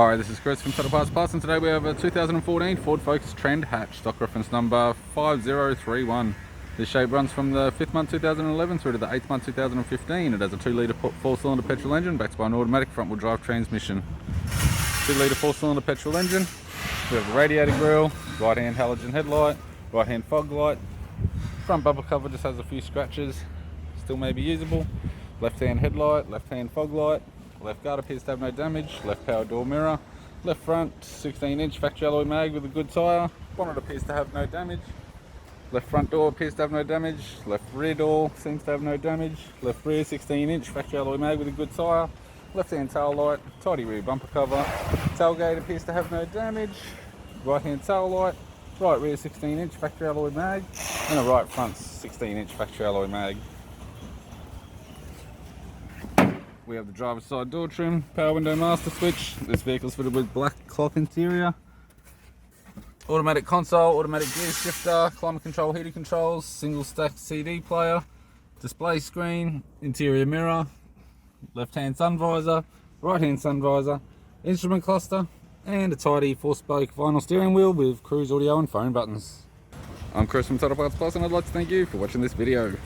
Hi, this is Chris from Petrol Parts, and today we have a 2014 Ford Focus Trend hatch, stock reference number 5031. This shape runs from the 5th month 2011 through to the 8th month 2015. It has a 2-litre 4-cylinder petrol engine backed by an automatic front-wheel drive transmission. 2-litre 4-cylinder petrol engine. We have a radiator grille, right-hand halogen headlight, right-hand fog light. Front bumper cover just has a few scratches, still may be usable. Left-hand headlight, left-hand fog light. Left guard appears to have no damage. Left power door mirror. Left front 16-inch factory alloy mag with a good tyre. Bonnet appears to have no damage. Left front door appears to have no damage. Left rear door seems to have no damage. Left rear 16-inch factory alloy mag with a good tyre. Left hand tail light. Tidy rear bumper cover. Tailgate appears to have no damage. Right hand tail light. Right rear 16-inch factory alloy mag. And a right front 16-inch factory alloy mag. We have the driver's side door trim, power window master switch. This vehicle is fitted with black cloth interior. Automatic console, automatic gear shifter, climate control, heating controls, single stack CD player, display screen, interior mirror, left hand sun visor, right hand sun visor, instrument cluster, and a tidy 4-spoke vinyl steering wheel with cruise audio and phone buttons. I'm Chris from Total Parts Plus, and I'd like to thank you for watching this video.